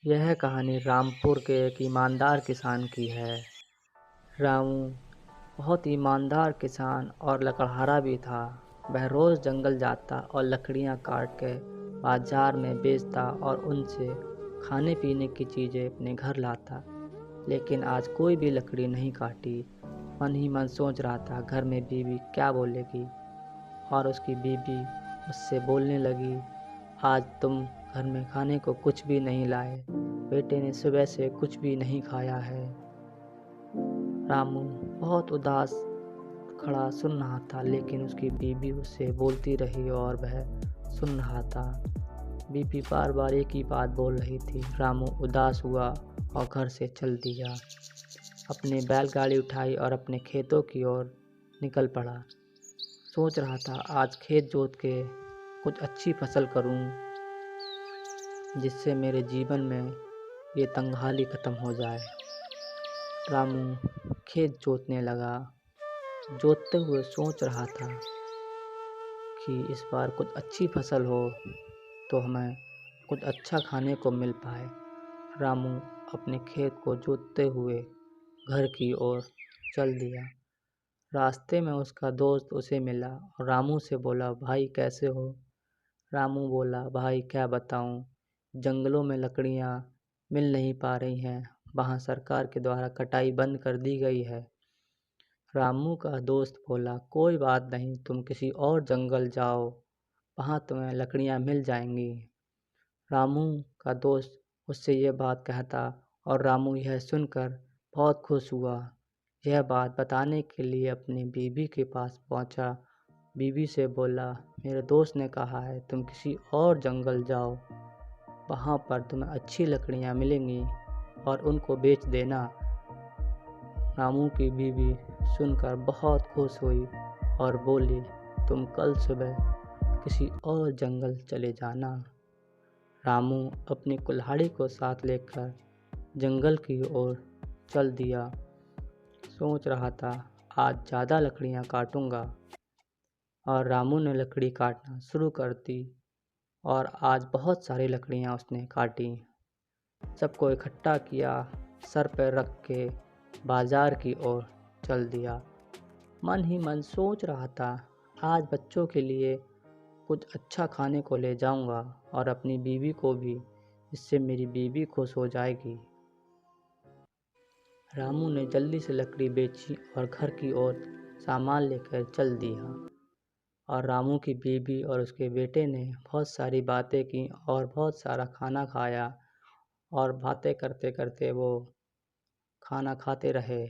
यह कहानी रामपुर के एक ईमानदार किसान की है। रामू बहुत ईमानदार किसान और लकड़हारा भी था। वह रोज़ जंगल जाता और लकड़ियाँ काट के बाजार में बेचता और उनसे खाने पीने की चीज़ें अपने घर लाता। लेकिन आज कोई भी लकड़ी नहीं काटी। मन ही मन सोच रहा था घर में बीवी क्या बोलेगी। और उसकी बीवी उससे बोलने लगी, आज तुम घर में खाने को कुछ भी नहीं लाए। बेटे ने सुबह से कुछ भी नहीं खाया है। रामू बहुत उदास खड़ा सुन रहा था, लेकिन उसकी बीवी उससे बोलती रही और वह सुन रहा था। बीवी बार बार एक ही बात बोल रही थी। रामू उदास हुआ और घर से चल दिया। अपनी बैलगाड़ी उठाई और अपने खेतों की ओर निकल पड़ा। सोच रहा था आज खेत जोत के कुछ अच्छी फसल करूं, जिससे मेरे जीवन में ये तंगहाली ख़त्म हो जाए। रामू खेत जोतने लगा। जोतते हुए सोच रहा था कि इस बार कुछ अच्छी फसल हो तो हमें कुछ अच्छा खाने को मिल पाए। रामू अपने खेत को जोतते हुए घर की ओर चल दिया। रास्ते में उसका दोस्त उसे मिला और रामू से बोला, भाई कैसे हो? रामू बोला, भाई क्या बताऊं, जंगलों में लकड़ियां मिल नहीं पा रही हैं। वहाँ सरकार के द्वारा कटाई बंद कर दी गई है। रामू का दोस्त बोला, कोई बात नहीं, तुम किसी और जंगल जाओ, वहाँ तुम्हें लकड़ियाँ मिल जाएंगी। रामू का दोस्त उससे यह बात कहता और रामू यह सुनकर बहुत खुश हुआ। यह बात बताने के लिए अपनी बीवी के पास पहुंचा। बीवी से बोला, मेरे दोस्त ने कहा है तुम किसी और जंगल जाओ, वहाँ पर तुम्हें अच्छी लकड़ियाँ मिलेंगी और उनको बेच देना। रामू की बीवी सुनकर बहुत खुश हुई और बोली, तुम कल सुबह किसी और जंगल चले जाना। रामू अपनी कुल्हाड़ी को साथ लेकर जंगल की ओर चल दिया। सोच रहा था आज ज़्यादा लकड़ियाँ काटूंगा। और रामू ने लकड़ी काटना शुरू कर दी और आज बहुत सारी लकड़ियाँ उसने काटी। सबको इकट्ठा किया, सर पर रख के बाजार की ओर चल दिया। मन ही मन सोच रहा था आज बच्चों के लिए कुछ अच्छा खाने को ले जाऊंगा और अपनी बीवी को भी, इससे मेरी बीवी खुश हो जाएगी। रामू ने जल्दी से लकड़ी बेची और घर की ओर सामान लेकर चल दिया। और रामू की बीवी और उसके बेटे ने बहुत सारी बातें की और बहुत सारा खाना खाया और बातें करते करते वो खाना खाते रहे।